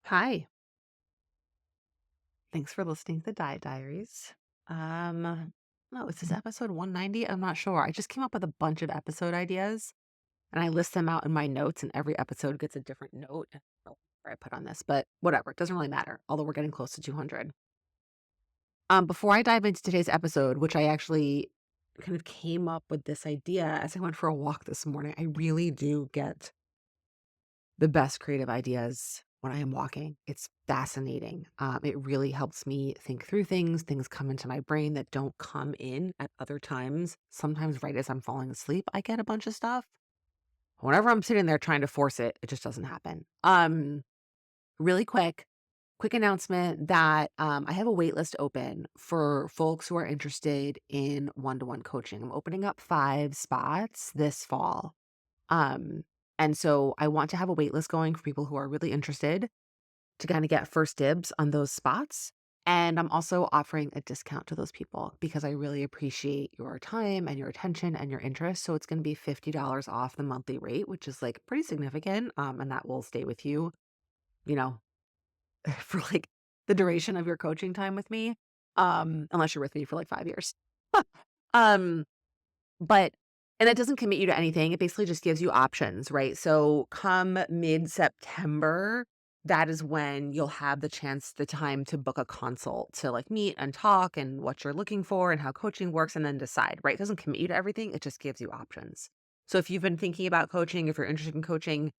Hi. Thanks for listening to the Diet Diaries. No, is this episode 190? I'm not sure. I just came up with a bunch of episode ideas and I list them out in my notes, and every episode gets a different note. I don't know where I put on this, but whatever. It doesn't really matter, although we're getting close to 200. Before I dive into today's episode, which I actually kind of came up with this idea as I went for a walk this morning, I really do get the best creative ideas when I am walking. It's fascinating. It really helps me think through things. Things come into my brain that don't come in at other times. Sometimes, right as I'm falling asleep, I get a bunch of stuff. Whenever I'm sitting there trying to force it, it just doesn't happen. Really quick announcement that I have a wait list open for folks who are interested in one-to-one coaching. I'm opening up 5 spots this fall. Um, and so I want to have a wait list going for people who are really interested to kind of get first dibs on those spots. And I'm also offering a discount to those people because I really appreciate your time and your attention and your interest. So it's going to be $50 off the monthly rate, which is like pretty significant. And that will stay with you, you know, for like the duration of your coaching time with me. Unless you're with me for like 5 years. um, but and it doesn't commit you to anything, it basically just gives you options, right? So come mid-September, that is when you'll have the time to book a consult to, like, meet and talk and what you're looking for and how coaching works and then decide, right? It doesn't commit you to everything, it just gives you options. So if you've been thinking about coaching, if you're interested in coaching,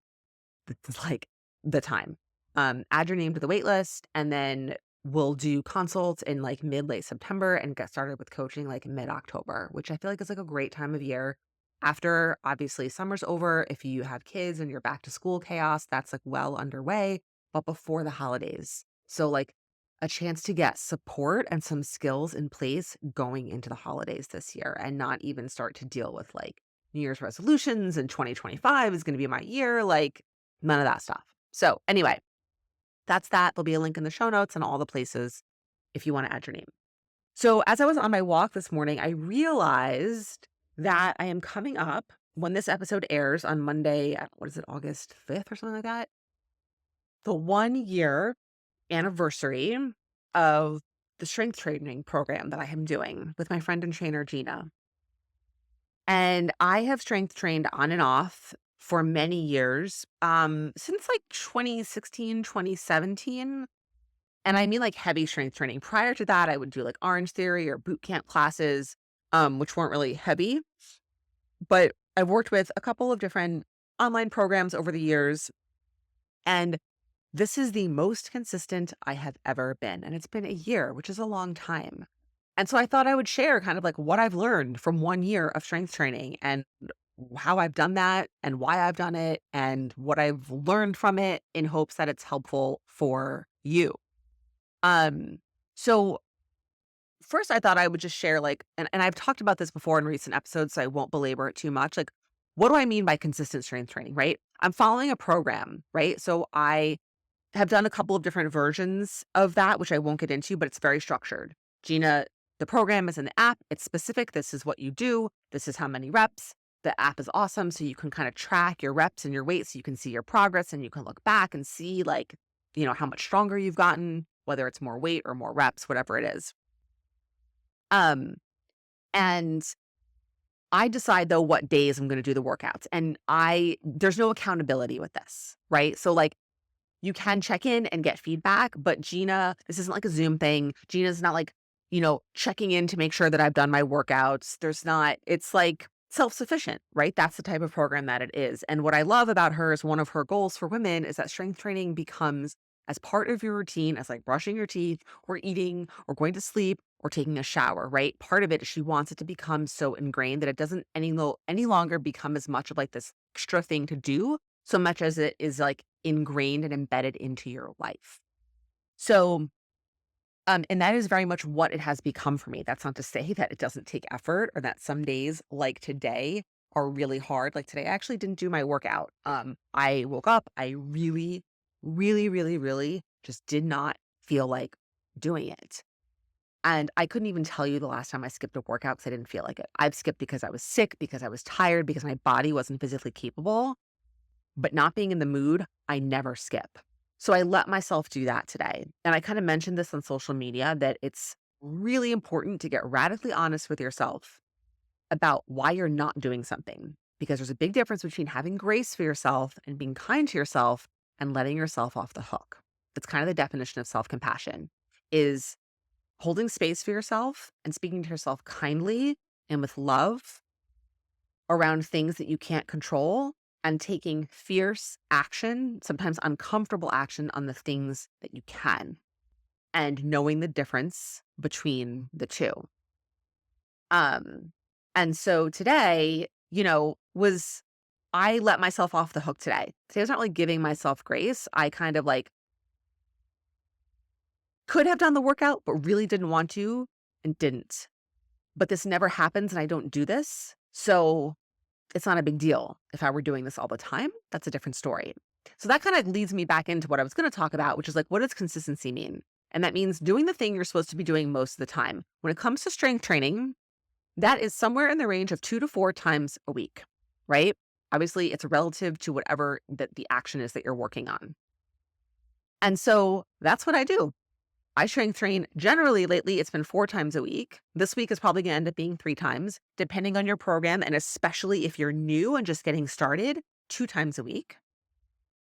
this is, like, the time. Add your name to the wait list, and then we'll do consults in, like, late September and get started with coaching, like, mid-October, which I feel like is, like, a great time of year. After, obviously, summer's over, if you have kids and you're back to school chaos, that's, like, well underway, but before the holidays. So, like, a chance to get support and some skills in place going into the holidays this year and not even start to deal with, like, New Year's resolutions and 2025 is gonna be my year, like, none of that stuff. So, anyway, that's that. There'll be a link in the show notes and all the places if you wanna add your name. So, as I was on my walk this morning, I realized that I am coming up when this episode airs on Monday, what is it, August 5th or something like that? The 1 year anniversary of the strength training program that I am doing with my friend and trainer, Gina. And I have strength trained on and off for many years, since like 2016, 2017. And I mean like heavy strength training. Prior to that, I would do like Orange Theory or boot camp classes, which weren't really heavy. But I've worked with a couple of different online programs over the years. And this is the most consistent I have ever been. And it's been a year, which is a long time. And so I thought I would share kind of like what I've learned from 1 year of strength training and how I've done that and why I've done it and what I've learned from it in hopes that it's helpful for you. Um, so first I thought I would just share like, and I've talked about this before in recent episodes, so I won't belabor it too much. Like, what do I mean by consistent strength training, right? I'm following a program, right? So I have done a couple of different versions of that, which I won't get into, but it's very structured. Gina, the program is in the app. It's specific. This is what you do. This is how many reps. The app is awesome. So you can kind of track your reps and your weight so you can see your progress and you can look back and see like, how much stronger you've gotten, whether it's more weight or more reps, whatever it is. Um, and I decide though what days I'm going to do the workouts. And there's no accountability with this, right? So like you can check in and get feedback, but this isn't like a Zoom thing. Gina's not like, checking in to make sure that I've done my workouts. It's like self-sufficient, right? That's the type of program that it is. And what I love about her is one of her goals for women is that strength training becomes as part of your routine as like brushing your teeth or eating or going to sleep or taking a shower, right? Part of it is she wants it to become so ingrained that it doesn't any longer become as much of like this extra thing to do so much as it is like ingrained and embedded into your life. So, and that is very much what it has become for me. That's not to say that it doesn't take effort or that some days like today are really hard. Like today, I actually didn't do my workout. I woke up, I really, really, really, really just did not feel like doing it. And I couldn't even tell you the last time I skipped a workout because I didn't feel like it. I've skipped because I was sick, because I was tired, because my body wasn't physically capable. But not being in the mood, I never skip. So I let myself do that today. And I kind of mentioned this on social media that it's really important to get radically honest with yourself about why you're not doing something. Because there's a big difference between having grace for yourself and being kind to yourself and letting yourself off the hook. That's kind of the definition of self-compassion, is holding space for yourself and speaking to yourself kindly and with love around things that you can't control, and taking fierce action, sometimes uncomfortable action, on the things that you can, and knowing the difference between the two. Um, and so today, was I let myself off the hook today. Today I was not really giving myself grace. I kind of like could have done the workout, but really didn't want to and didn't. But this never happens and I don't do this. So it's not a big deal. If I were doing this all the time, that's a different story. So that kind of leads me back into what I was going to talk about, which is like, what does consistency mean? And that means doing the thing you're supposed to be doing most of the time. When it comes to strength training, that is somewhere in the range of 2 to 4 times a week, right? Obviously, it's relative to whatever the action is that you're working on. And so that's what I do. I strength train generally lately. It's been 4 times a week. This week is probably going to end up being 3 times, depending on your program. And especially if you're new and just getting started, 2 times a week.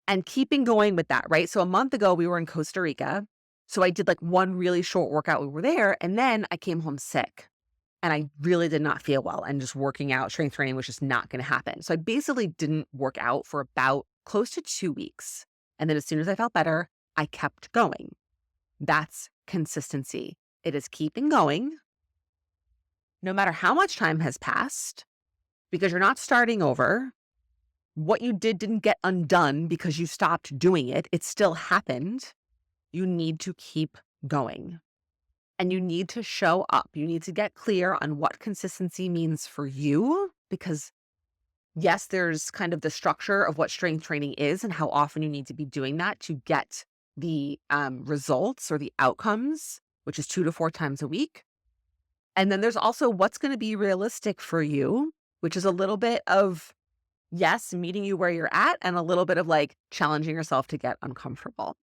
And keeping going with that, right? So a month ago, we were in Costa Rica. So I did like one really short workout. We were there. And then I came home sick and I really did not feel well. And just working out, strength training was just not going to happen. So I basically didn't work out for about close to 2 weeks. And then as soon as I felt better, I kept going. That's consistency. It is keeping going no matter how much time has passed, because you're not starting over. What you did didn't get undone because you stopped doing it. It still happened. You need to keep going and you need to show up. You need to get clear on what consistency means for you, because yes, there's kind of the structure of what strength training is and how often you need to be doing that to get the results or the outcomes, which is 2 to 4 times a week. And then there's also what's going to be realistic for you, which is a little bit of, yes, meeting you where you're at, and a little bit of like challenging yourself to get uncomfortable.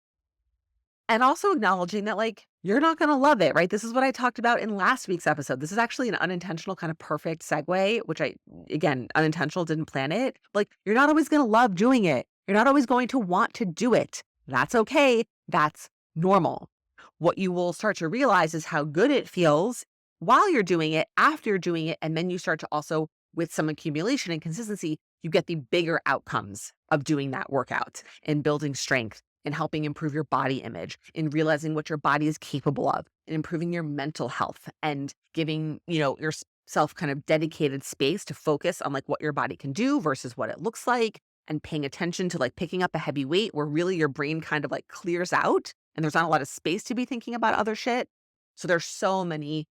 And also acknowledging that like, you're not going to love it, right? This is what I talked about in last week's episode. This is actually an unintentional kind of perfect segue, which again, unintentional, didn't plan it. Like, you're not always going to love doing it. You're not always going to want to do it. That's okay. That's normal. What you will start to realize is how good it feels while you're doing it, after you're doing it. And then you start to also, with some accumulation and consistency, you get the bigger outcomes of doing that workout and building strength and helping improve your body image, in realizing what your body is capable of, and improving your mental health, and giving, yourself kind of dedicated space to focus on like what your body can do versus what it looks like, and paying attention to like picking up a heavy weight where really your brain kind of like clears out and there's not a lot of space to be thinking about other shit. So there's so many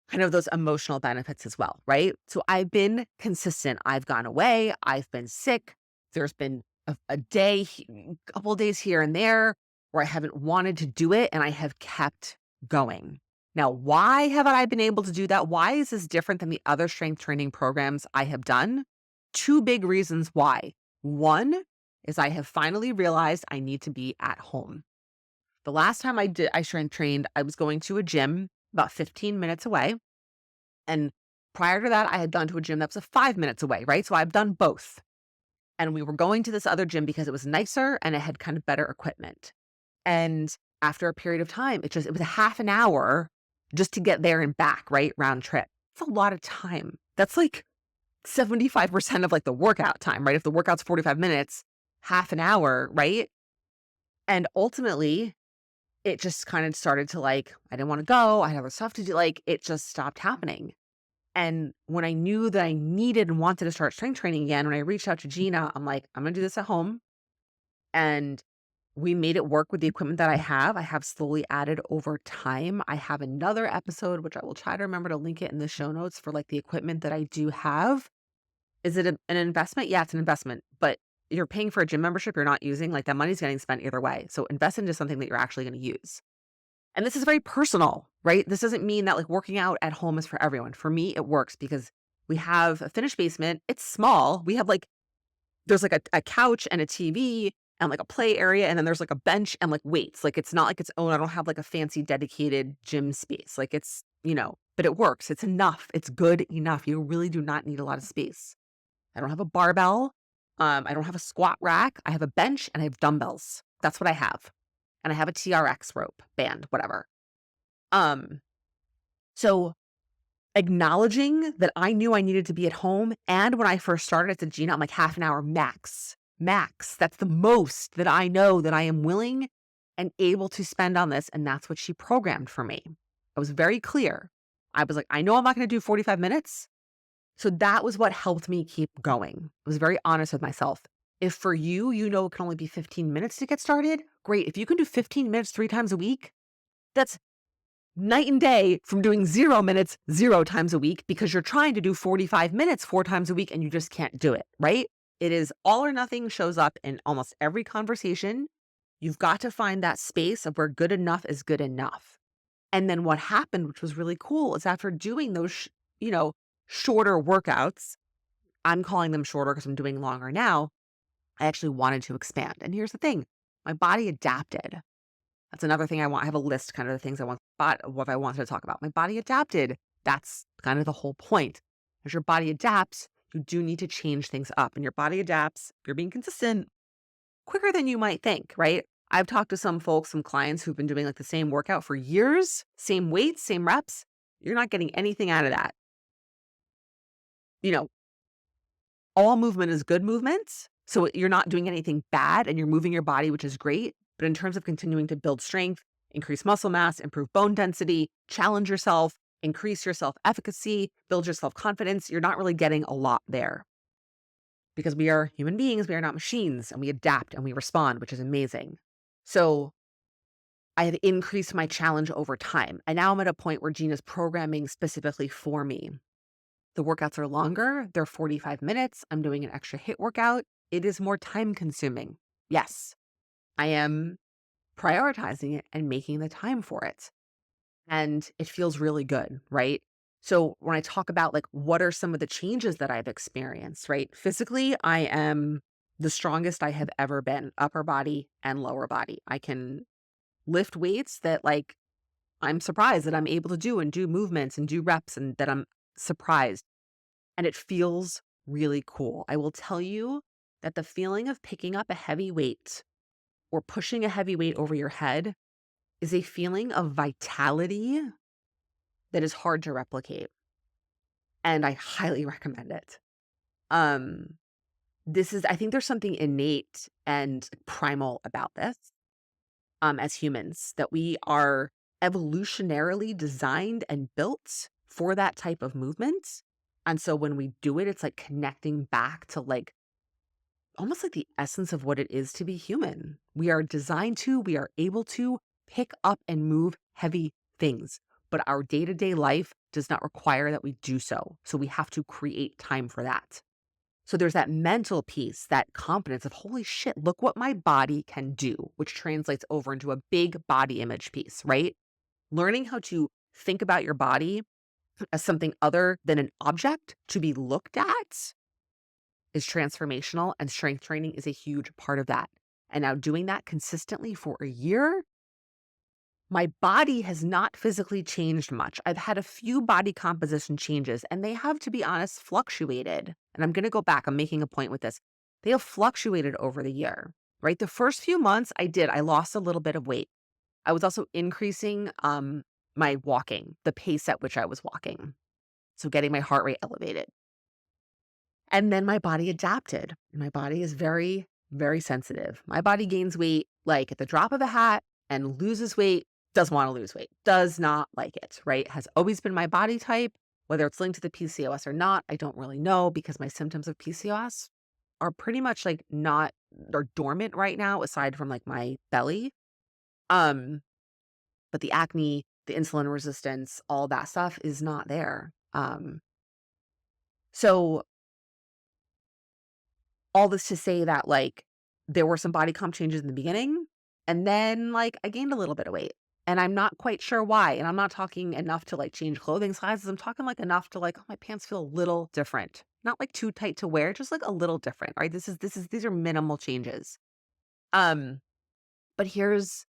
kind of those emotional benefits as well, right? So I've been consistent. I've gone away. I've been sick. There's been a day, a couple of days here and there where I haven't wanted to do it, and I have kept going. Now, why have I been able to do that? Why is this different than the other strength training programs I have done? 2 big reasons why. One is I have finally realized I need to be at home. The last time I strength trained, I was going to a gym about 15 minutes away. And prior to that, I had gone to a gym that was 5 minutes away, right? So I've done both. And we were going to this other gym because it was nicer and it had kind of better equipment. And after a period of time, it was a half an hour just to get there and back, right? Round trip. It's a lot of time. That's like 75% of like the workout time, right? If the workout's 45 minutes, half an hour, right? And ultimately, it just kind of started to like, I didn't want to go. I had other stuff to do. Like, it just stopped happening. And when I knew that I needed and wanted to start strength training again, when I reached out to Gina, I'm like, I'm going to do this at home. And we made it work with the equipment that I have. I have slowly added over time. I have another episode, which I will try to remember to link it in the show notes, for like the equipment that I do have. Is it an investment? Yeah, it's an investment, but you're paying for a gym membership you're not using. Like, that money's getting spent either way. So invest into something that you're actually going to use. And this is very personal, right? This doesn't mean that like working out at home is for everyone. For me, it works because we have a finished basement. It's small. We have like, there's like a couch and a TV and like a play area, and then there's like a bench and like weights. Like it's not like its own. I don't have like a fancy dedicated gym space. Like it's, but it works. It's enough. It's good enough. You really do not need a lot of space. I don't have a barbell. I don't have a squat rack. I have a bench and I have dumbbells. That's what I have. And I have a TRX rope band, whatever. Um, so acknowledging that I knew I needed to be at home, and when I first started at the Gina, I'm like half an hour max. Max. That's the most that I know that I am willing and able to spend on this, and that's what she programmed for me. I was very clear. I was like, I know I'm not going to do 45 minutes. So that was what helped me keep going. I was very honest with myself. If for you, it can only be 15 minutes to get started, great. If you can do 15 minutes 3 times a week, that's night and day from doing 0 minutes 0 times a week because you're trying to do 45 minutes 4 times a week and you just can't do it, right? It is all or nothing shows up in almost every conversation. You've got to find that space of where good enough is good enough. And then what happened, which was really cool, is after doing those, shorter workouts, I'm calling them shorter because I'm doing longer now, I actually wanted to expand. And here's the thing, my body adapted. That's another thing I have a list, kind of the things I want, what I wanted to talk about. My body adapted. That's kind of the whole point. As your body adapts, you do need to change things up. And your body adapts, if you're being consistent, quicker than you might think, right? I've talked to some folks, some clients who've been doing like the same workout for years, same weights, same reps. You're not getting anything out of that. All movement is good movement. So you're not doing anything bad and you're moving your body, which is great. But in terms of continuing to build strength, increase muscle mass, improve bone density, challenge yourself, increase your self-efficacy, build your self-confidence, you're not really getting a lot there. Because we are human beings, we are not machines, and we adapt and we respond, which is amazing. So I have increased my challenge over time. And now I'm at a point where Gina's programming specifically for me. The workouts are longer. They're 45 minutes. I'm doing an extra HIIT workout. It is more time consuming. Yes, I am prioritizing it and making the time for it. And it feels really good, right? So when I talk about like, what are some of the changes that I've experienced, right? Physically, I am the strongest I have ever been, upper body and lower body. I can lift weights that like, I'm surprised that I'm able to do and do movements and do reps and that I'm surprised. And it feels really cool. I will tell you that the feeling of picking up a heavy weight or pushing a heavy weight over your head is a feeling of vitality that is hard to replicate. And I highly recommend it. Um, I think there's something innate and primal about this, as humans, that we are evolutionarily designed and built for that type of movement. And so when we do it, it's like connecting back to like almost like the essence of what it is to be human. We are designed to, we are able to pick up and move heavy things, but our day-to-day life does not require that we do so. So we have to create time for that. So there's that mental piece, that confidence of, holy shit, look what my body can do, which translates over into a big body image piece, right? Learning how to think about your body as something other than an object to be looked at is transformational, and strength training is a huge part of that. And now doing that consistently for a year, my body has not physically changed much. I've had a few body composition changes, and they have, to be honest, fluctuated. And I'm going to go back. I'm making a point with this. They have fluctuated over the year, right? The first few months I lost a little bit of weight. I was also increasing my walking, the pace at which I was walking. So getting my heart rate elevated. And then my body adapted. My body is very, very sensitive. My body gains weight like at the drop of a hat and loses weight, doesn't want to lose weight, does not like it, right? Has always been my body type. Whether it's linked to the PCOS or not, I don't really know because my symptoms of PCOS are pretty much like they're dormant right now, aside from like my belly. But the acne, the insulin resistance, all that stuff is not there. So all this to say that like there were some body comp changes in the beginning, and then like I gained a little bit of weight. And I'm not quite sure why. And I'm not talking enough to like change clothing sizes. I'm talking like enough to like, oh, my pants feel a little different. Not like too tight to wear, just like a little different, right? These are minimal changes. Um, but here's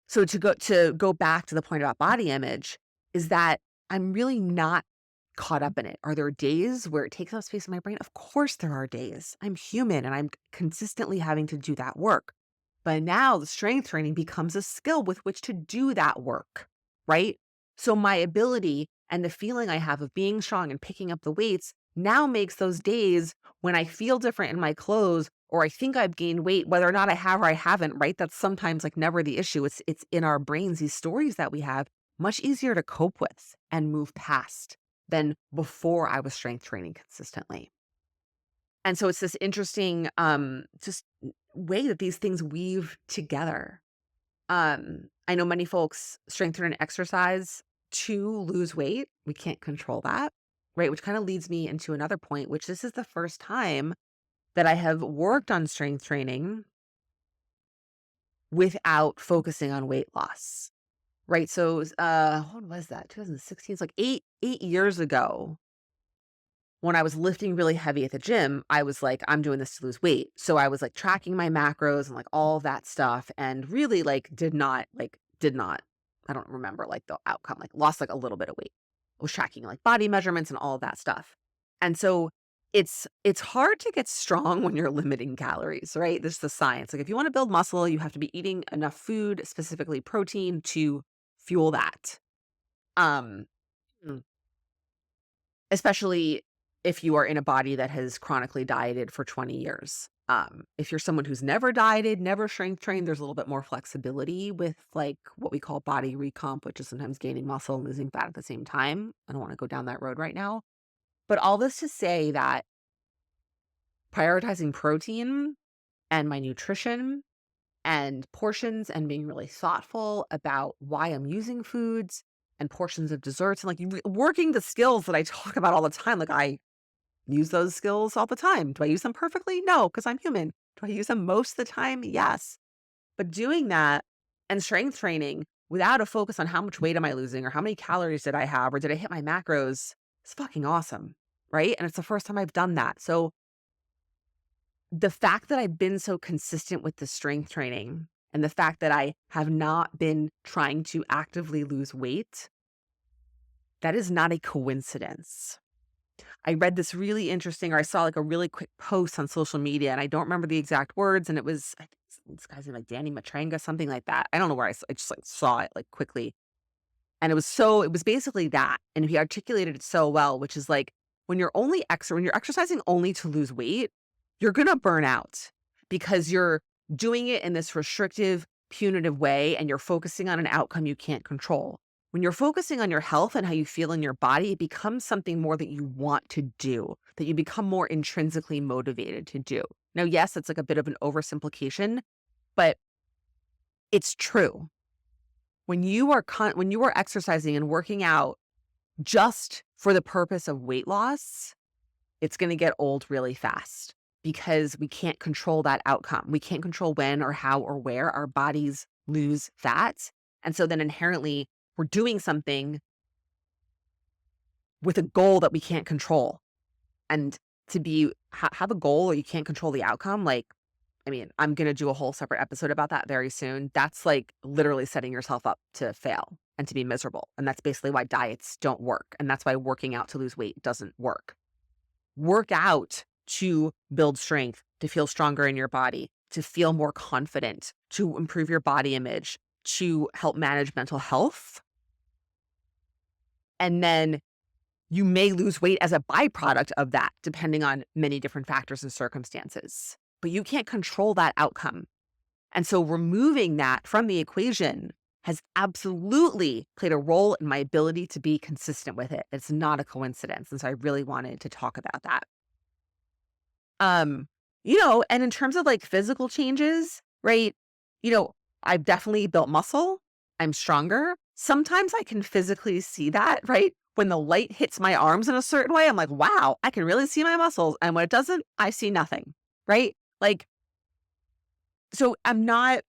so to go back to the point about body image is that I'm really not caught up in it. Are there days where it takes up space in my brain? Of course there are days. I'm human and I'm consistently having to do that work. But now the strength training becomes a skill with which to do that work, right? So my ability and the feeling I have of being strong and picking up the weights now makes those days when I feel different in my clothes or I think I've gained weight, whether or not I have or I haven't, right? That's sometimes like never the issue. It's in our brains, these stories that we have, much easier to cope with and move past than before I was strength training consistently. And so it's this interesting just way that these things weave together. I know many folks strength train and exercise to lose weight. We can't control that, right? Which kind of leads me into another point, which this is the first time that I have worked on strength training without focusing on weight loss. Right. So when was that? 2016. It's like eight years ago when I was lifting really heavy at the gym, I was like, I'm doing this to lose weight. So I was like tracking my macros and like all that stuff and really like did not, I don't remember like the outcome, like lost like a little bit of weight. I was tracking like body measurements and all of that stuff. And so it's hard to get strong when you're limiting calories, right? This is the science. Like if you want to build muscle, you have to be eating enough food, specifically protein, to fuel that. Um, Especially if you are in a body that has chronically dieted for 20 years. If you're someone who's never dieted, never strength trained, there's a little bit more flexibility with like what we call body recomp, which is sometimes gaining muscle and losing fat at the same time. I don't want to go down that road right now. But all this to say that prioritizing protein and my nutrition and portions and being really thoughtful about why I'm using foods and portions of desserts and like working the skills that I talk about all the time. Like I use those skills all the time. Do I use them perfectly? No, because I'm human. Do I use them most of the time? Yes. But doing that and strength training without a focus on how much weight am I losing or how many calories did I have or did I hit my macros is fucking awesome. Right. And it's the first time I've done that. So the fact that I've been so consistent with the strength training and the fact that I have not been trying to actively lose weight, that is not a coincidence. I read this really interesting, or I saw like a really quick post on social media, and I don't remember the exact words. And it was, I think this guy's name like Danny Matranga, something like that. I don't know where I just like saw it like quickly. And it was basically that. And he articulated it so well, which is like when you're exercising only to lose weight, you're going to burn out because you're doing it in this restrictive, punitive way and you're focusing on an outcome you can't control. When you're focusing on your health and how you feel in your body, it becomes something more that you want to do, that you become more intrinsically motivated to do. Now, yes, it's like a bit of an oversimplification, but it's true. When you are exercising and working out just for the purpose of weight loss, it's going to get old really fast because we can't control that outcome. We can't control when or how or where our bodies lose fat. And so then inherently we're doing something with a goal that we can't control. And to have a goal or you can't control the outcome, like, I mean, I'm going to do a whole separate episode about that very soon. That's like literally setting yourself up to fail and to be miserable. And that's basically why diets don't work. And that's why working out to lose weight doesn't work. Work out to build strength, to feel stronger in your body, to feel more confident, to improve your body image, to help manage mental health. And then you may lose weight as a byproduct of that, depending on many different factors and circumstances. But you can't control that outcome. And so removing that from the equation has absolutely played a role in my ability to be consistent with it. It's not a coincidence. And so I really wanted to talk about that. Um, and in terms of like physical changes, right? You know, I've definitely built muscle. I'm stronger. Sometimes I can physically see that, right? When the light hits my arms in a certain way, I'm like, wow, I can really see my muscles. And when it doesn't, I see nothing, right? Like, so I'm not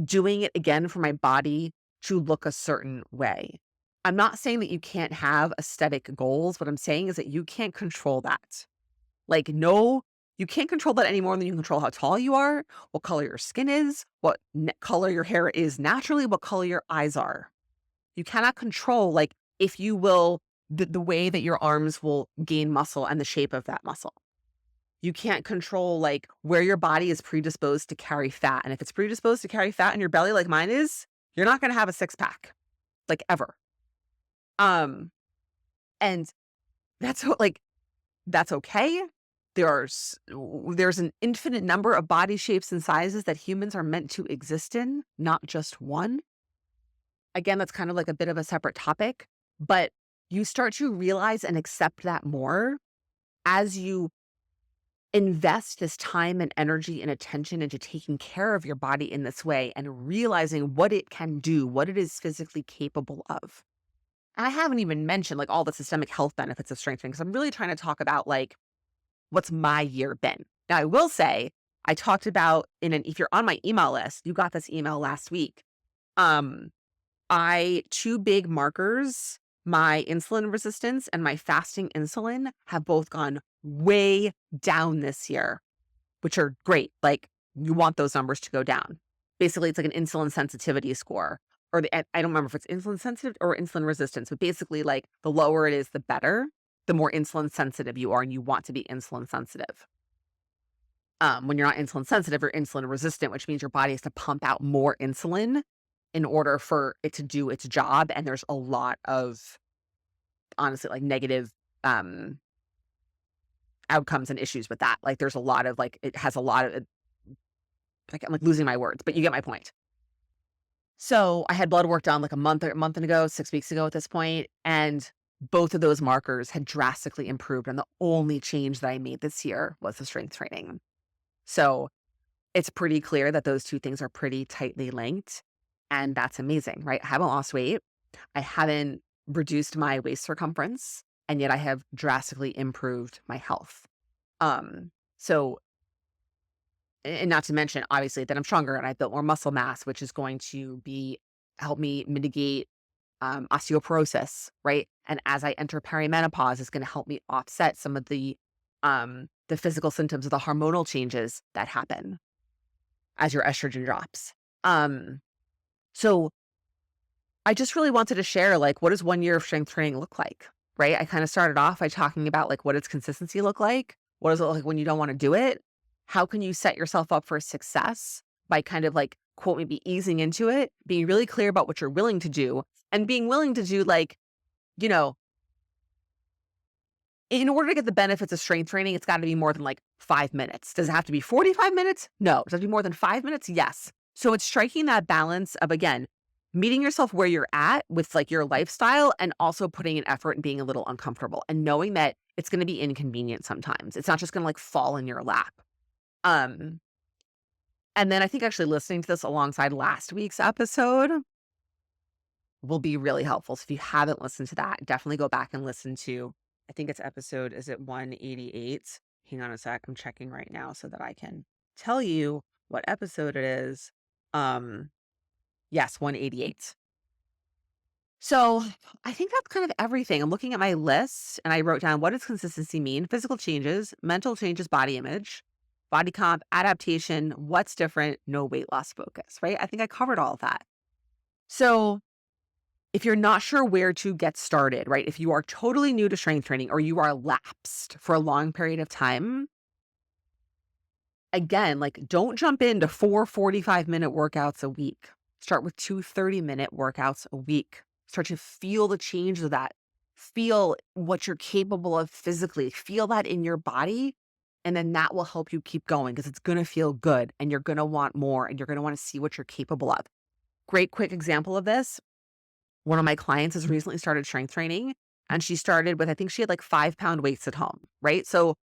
doing it again for my body to look a certain way. I'm not saying that you can't have aesthetic goals. What I'm saying is that you can't control that. Like, no, You can't control that any more than you control how tall you are, what color your skin is, what color your hair is naturally, what color your eyes are. You cannot control, like, if you will, the way that your arms will gain muscle and the shape of that muscle. You can't control, like, where your body is predisposed to carry fat. And if it's predisposed to carry fat in your belly like mine is, you're not going to have a six pack, like, ever. Um, and like, that's okay. There's an infinite number of body shapes and sizes that humans are meant to exist in, not just one. Again, that's kind of like a bit of a separate topic, but you start to realize and accept that more as you invest this time and energy and attention into taking care of your body in this way and realizing what it can do, what it is physically capable of. And I haven't even mentioned like all the systemic health benefits of strength training because I'm really trying to talk about like what's my year been. Now, I will say, I talked about if you're on my email list, you got this email last week. Um, two big markers, my insulin resistance and my fasting insulin have both gone way down this year, which are great. Like, you want those numbers to go down. Basically, it's like an insulin sensitivity score, or I don't remember if it's insulin sensitive or insulin resistance, but basically, like, the lower it is, the better, the more insulin sensitive you are, and you want to be insulin sensitive. When you're not insulin sensitive, you're insulin resistant, which means your body has to pump out more insulin in order for it to do its job. And there's a lot of, honestly, like negative outcomes and issues with that. Like there's a lot of like, it has a lot of, like, I'm like losing my words, but you get my point. So I had blood work done like a month ago, 6 weeks ago at this point, and both of those markers had drastically improved. And the only change that I made this year was the strength training. So it's pretty clear that those two things are pretty tightly linked. And that's amazing, right? I haven't lost weight. I haven't reduced my waist circumference, and yet I have drastically improved my health. So, and not to mention, obviously, that I'm stronger and I built more muscle mass, which is going to help me mitigate osteoporosis, right? And as I enter perimenopause, it's going to help me offset some of the physical symptoms of the hormonal changes that happen as your estrogen drops. So I just really wanted to share, like, what does 1 year of strength training look like, right? I kind of started off by talking about, like, what does consistency look like? What does it look like when you don't want to do it? How can you set yourself up for success by kind of like, quote, maybe easing into it, being really clear about what you're willing to do, and being willing to do, like, you know, in order to get the benefits of strength training, it's got to be more than like 5 minutes. Does it have to be 45 minutes? No. Does it have to be more than 5 minutes? Yes. So it's striking that balance of, again, meeting yourself where you're at with like your lifestyle and also putting an effort and being a little uncomfortable and knowing that it's going to be inconvenient sometimes. It's not just going to like fall in your lap. Um, and then I think actually listening to this alongside last week's episode will be really helpful. So if you haven't listened to that, definitely go back and listen to, I think it's episode, is it 188? Hang on a sec. I'm checking right now so that I can tell you what episode it is. Yes, 188. So I think that's kind of everything. I'm looking at my list and I wrote down, what does consistency mean? Physical changes, mental changes, body image, body comp, adaptation, what's different, no weight loss focus, right? I think I covered all of that. So if you're not sure where to get started, right? If you are totally new to strength training or you are lapsed for a long period of time, again, like, don't jump into 4 45-minute workouts a week. Start with 2 30-minute workouts a week. Start to feel the change of that. Feel what you're capable of physically. Feel that in your body. And then that will help you keep going because it's going to feel good and you're going to want more and you're going to want to see what you're capable of. Great quick example of this. One of my clients has recently started strength training and she started with, I think she had like 5-pound weights at home, right? So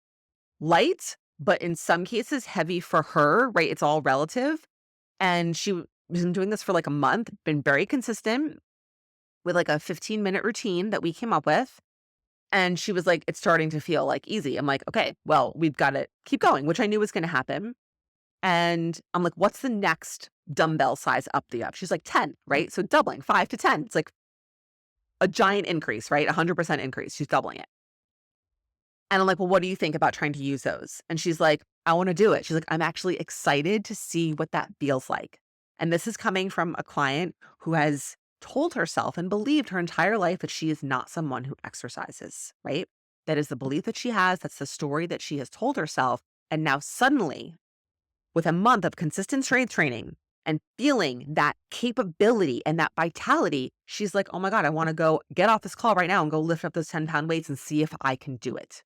light, but in some cases heavy for her, right? It's all relative. And she was doing this for like a month, been very consistent with like a 15-minute routine that we came up with. And she was like, it's starting to feel like easy. I'm like, okay, well, we've got to keep going, which I knew was going to happen. And I'm like, what's the next dumbbell size up the up? She's like 10, right? So doubling 5 to 10. It's like a giant increase, right? 100% increase. She's doubling it. And I'm like, "Well, what do you think about trying to use those?" And she's like, "I wanna do it." She's like, "I'm actually excited to see what that feels like." And this is coming from a client who has told herself and believed her entire life that she is not someone who exercises, right? That is the belief that she has, that's the story that she has told herself, and now suddenly, with a month of consistent strength training and feeling that capability and that vitality, she's like, "Oh my god, I wanna go get off this call right now and go lift up those 10-pound weights and see if I can do it."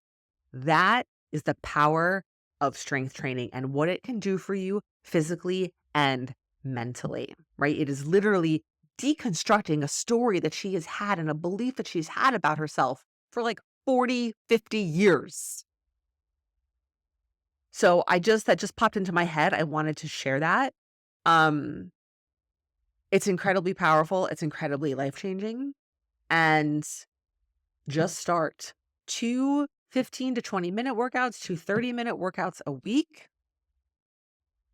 That is the power of strength training and what it can do for you physically and mentally, right? It is literally deconstructing a story that she has had and a belief that she's had about herself for like 40, 50 years. So that just popped into my head. I wanted to share that. Um, it's incredibly powerful. It's incredibly life-changing. And just start 2 15 to 20-minute workouts, 2 30-minute workouts a week.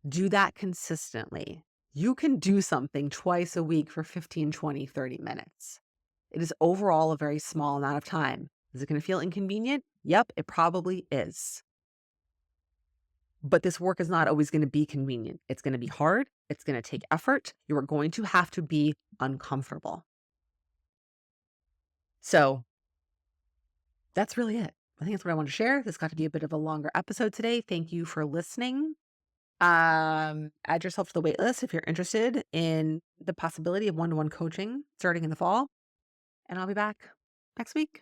Do that consistently. You can do something twice a week for 15, 20, 30 minutes. It is overall a very small amount of time. Is it going to feel inconvenient? Yep, it probably is. But this work is not always going to be convenient. It's going to be hard. It's going to take effort. You are going to have to be uncomfortable. So that's really it. I think that's what I want to share. This got to be a bit of a longer episode today. Thank you for listening. Add yourself to the wait list if you're interested in the possibility of one-to-one coaching starting in the fall. And I'll be back next week.